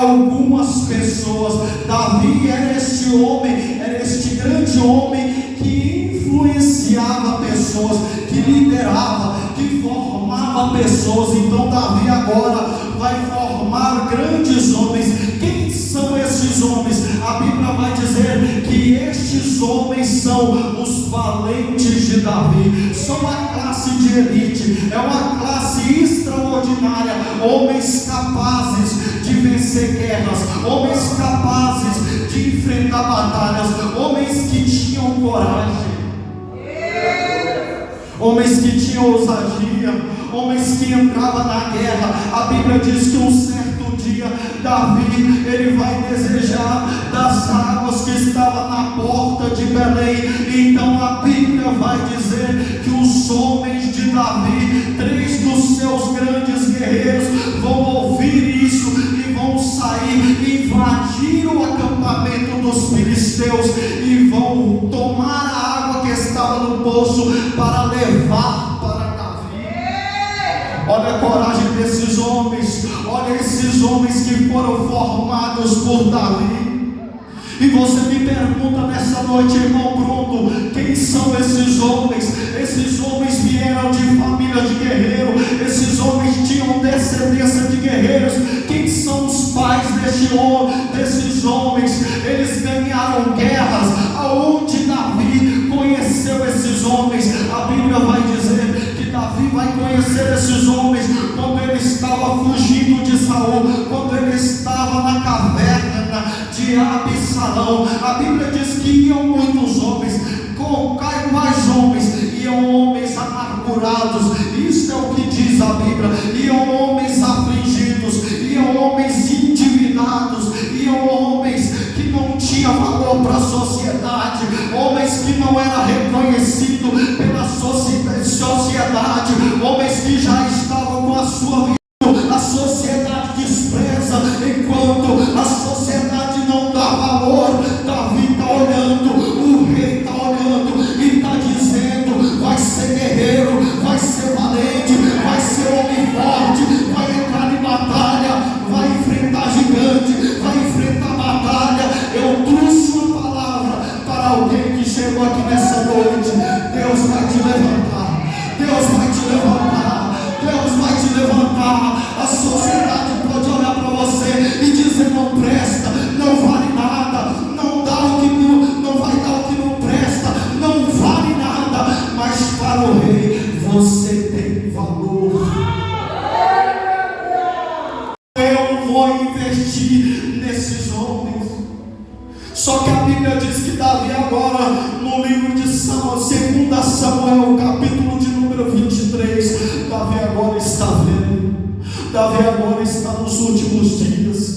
algumas pessoas. Davi era este homem, era este grande homem que influenciava pessoas, que liderava, que formava pessoas. Então Davi agora vai formar grandes homens. Quem são esses homens? A Bíblia vai dizer que estes homens são os valentes de Davi, são a classe de elite, é uma classe extraordinária, homens capazes de vencer guerras, homens capazes de enfrentar batalhas, homens que tinham coragem, homens que tinham ousadia, homens que entravam na guerra. A Bíblia diz que um certo dia Davi, ele vai desejar das águas que estavam na porta de Belém. Então a Bíblia vai dizer que os homens de Davi, 3 dos seus grandes guerreiros, vão ouvir isso e vão sair, invadir o acampamento dos filisteus e vão tomar a água que estava no poço para levar para Davi. Olha a coragem desses homens, olha esses homens que foram formados por Davi. E você me pergunta nessa noite, irmão Bruno, quem são esses homens? Esses homens vieram de família de guerreiro, esses homens tinham descendência de guerreiros. Quem são os pais desses homens? Eles ganharam guerras. Aonde Davi conheceu esses homens? A Bíblia vai dizer que Davi vai conhecer esses homens quando ele estava fugindo de Saul, quando ele estava na caverna de Absalão. A Bíblia diz que iam muitos homens, quais homens? Iam homens amargurados, isso é o que diz a Bíblia. Iam homens afligidos, iam homens endividados, iam homens que não tinham valor para a sociedade, homens que não eram reconhecidos pela sociedade, homens que já estavam com a sua vida. A sociedade despreza, enquanto a sociedade não dá valor. Davi está olhando, o rei está olhando e está dizendo: vai ser guerreiro, vai ser valente, vai ser homem forte, vai entrar em batalha, vai enfrentar gigante, vai enfrentar batalha. Eu trouxe uma palavra para alguém que chegou aqui nessa noite. Deus vai te levantar, Deus vai te levantar, Deus vai te levantar. A sociedade pode olhar para você e dizer: não presta, não vale nada, não vai dar o que não presta, não vale nada. Mas para o rei você tem valor. Eu vou investir nesses homens. Só que a Bíblia diz que Davi agora, no livro de Samuel, 2 Samuel, capítulo de número 23, Davi agora está vendo. Davi agora está nos últimos dias.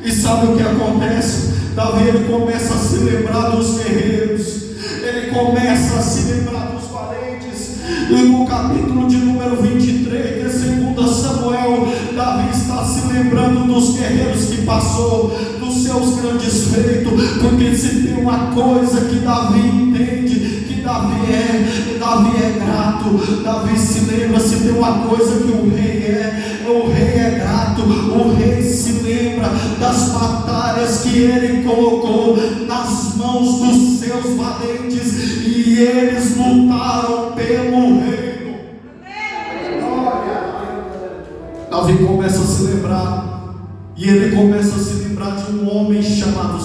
E sabe o que acontece? Davi, ele começa a se lembrar dos guerreiros, ele começa a se lembrar dos valentes. E no capítulo de número 23 de 2 Samuel, Davi está se lembrando dos guerreiros que passou, dos seus grandes feitos. Porque se tem uma coisa que Davi entende, que Davi é grato. Davi se lembra, se tem uma coisa que o rei é grato. O rei se lembra das batalhas que ele colocou nas mãos dos seus valentes, e eles lutaram pelo reino. Davi começa a se lembrar, e ele começa a se lembrar de um homem chamado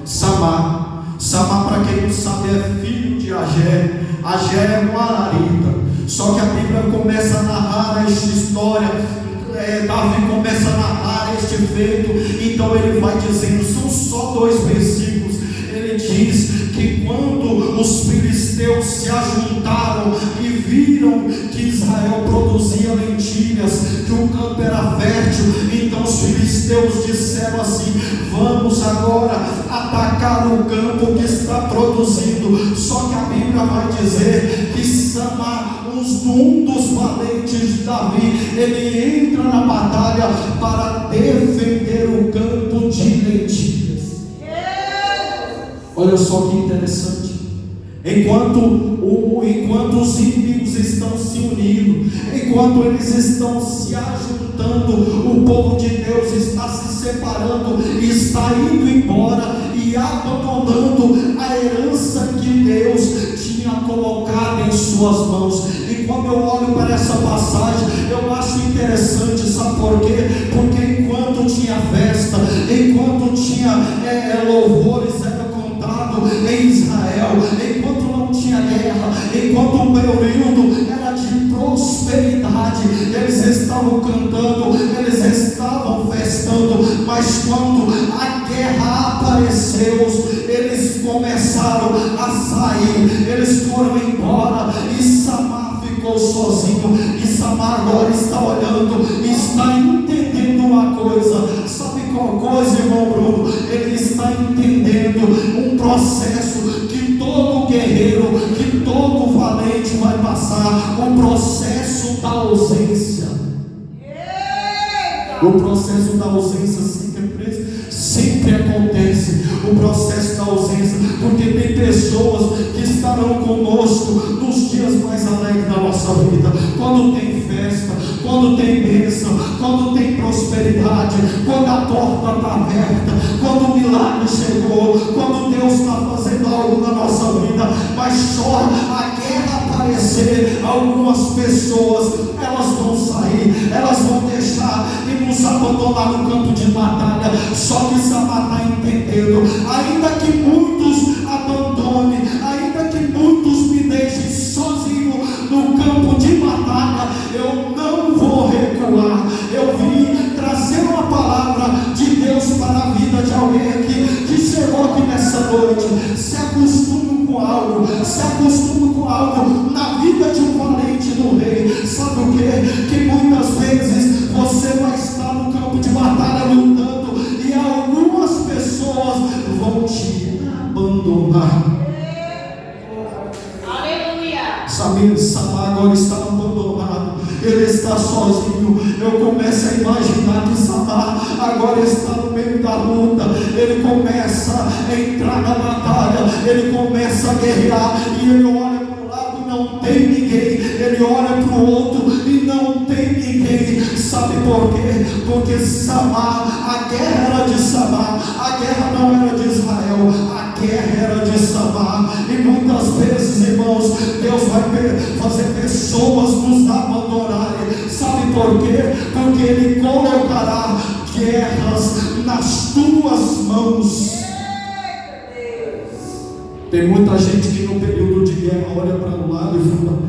Samar. Samar, para quem não sabe, é filho de Agé. Agé é um ararita. Só que a Bíblia começa a narrar esta história. Davi começa a narrar este feito. Então ele vai dizendo, são só 2 versículos. Ele diz que quando os filisteus se ajuntaram e viram que Israel produzia lentilhas, que o campo era fértil, então os filisteus disseram assim: vamos agora atacar o campo que está produzindo. Só que a Bíblia vai dizer que Samar, um dos valentes de Davi, ele entra na batalha para defender o campo de lentilhas. Olha só que interessante. Enquanto os inimigos estão se unindo, enquanto eles estão se ajuntando, o povo de Deus está se separando, está indo embora e abandonando a herança que Deus tinha colocado em suas mãos. E quando eu olho para essa passagem, eu acho interessante, sabe por quê? Porque enquanto tinha festa, enquanto tinha louvores era contado em Israel, enquanto não tinha guerra, enquanto o período era de prosperidade, eles estavam cantando, eles estavam festando. Mas quando a guerra apareceu, eles começaram a sair, eles foram embora e Samar ficou sozinho. E Samar agora está olhando, está entendendo uma coisa. Sabe qual coisa, irmão Bruno? Ele está entendendo um processo que todo guerreiro, que todo valente vai passar: o processo da ausência. O processo da ausência sempre acontece. O processo da ausência, porque tem pessoas que estarão conosco nos dias mais alegres da nossa vida, quando tem festa, quando tem bênção, quando tem prosperidade, quando a porta está aberta, quando o milagre chegou, quando Deus está fazendo algo na nossa vida. Mas só a guerra aparecer, algumas pessoas, elas vão sair, elas vão deixar e nos abandonar no campo de batalha. Só que Samar está entendendo: ainda que muitos abandonem, ainda que muitos me deixem sozinho no campo de batalha, eu não vou recuar. Eu vim trazer uma palavra de Deus para a vida de alguém aqui que chegou aqui nessa noite. Se acostume com algo, se acostume com algo na vida de um valente do rei. Sabe o que? Que muitas vezes você vai estar no campo de batalha lutando e algumas pessoas vão te abandonar. Aleluia! Sabe, Samar agora está abandonado, ele está sozinho. Eu começo a imaginar que Samar agora está no meio da luta, ele começa a entrar na batalha, ele começa a guerrear, e ele olha para o lado e não tem ninguém, ele olha para o outro e não tem ninguém. Sabe por quê? Porque Samar, a guerra era de Samar, a guerra não era de Israel, a guerra era de Samar. E muitas vezes, irmãos, Deus vai fazer pessoas nos abandonarem. Sabe por quê? Porque Ele colocará guerras nas tuas mãos. Tem muita gente que no período de guerra olha para o lado e fala: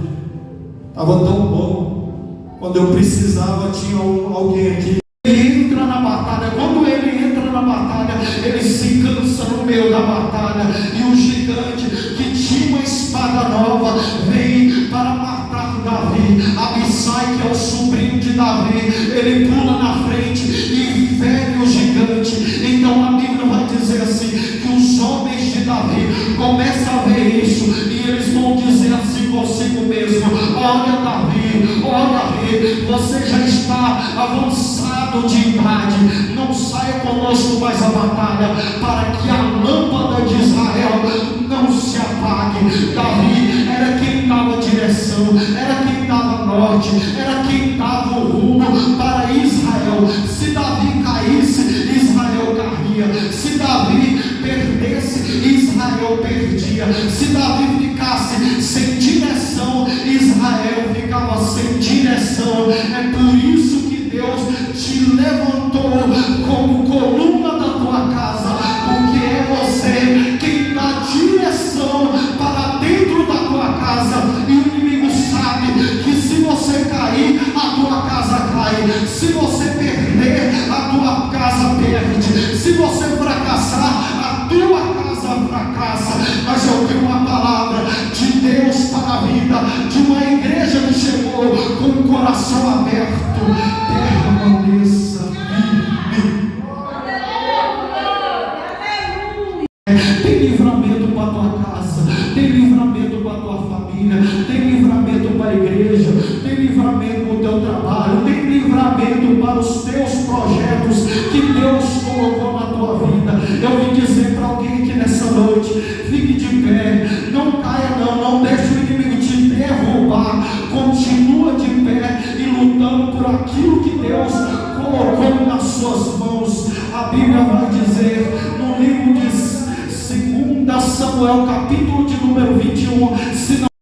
estava tão bom, quando eu precisava tinha alguém aqui. Ele entra na batalha, quando ele entra na batalha, ele se cansa no meio da batalha, e o gigante que tinha uma espada nova vem para matar Davi. Abissai, que é o sobrinho de Davi, ele pula na frente e fere o gigante. Então a Bíblia vai dizer assim, que os homens de Davi começam a ver isso e eles vão dizer assim consigo mesmo: olha Davi, olha rei, você já está avançado de idade, não saia conosco mais a batalha, para que a lâmpada de Israel não se apague. Davi era quem dava direção, era quem dava norte, era quem dava o rumo para Israel. Se Davi caísse, Israel caía. Se Davi perdesse, Israel perdia. Se Davi ficasse sem direção, Israel ficava sem direção. É por isso que Deus te levantou como coluna da tua casa, porque é você quem dá direção para dentro da tua casa. E o inimigo sabe que se você cair, a tua casa cai. Se você perder, a tua casa perde. Se você fracassar, a tua casa fracassa. Mas eu tenho uma palavra de Deus para a vida de uma igreja que chegou com o coração aberto. Permaneça firme. Tem livramento para a tua casa, tem livramento para a tua família, tem livramento para a igreja, tem livramento para o teu trabalho, tem livramento para os teus projetos que Deus colocou na tua vida. Eu vim dizer para alguém aqui nessa noite: fique de pé, não caia não deixe o inimigo te derrubar, continua de pé e lutando por aquilo que Deus colocou nas suas mãos. irmãos, a Bíblia vai dizer no livro de 2 Samuel, capítulo de número 21,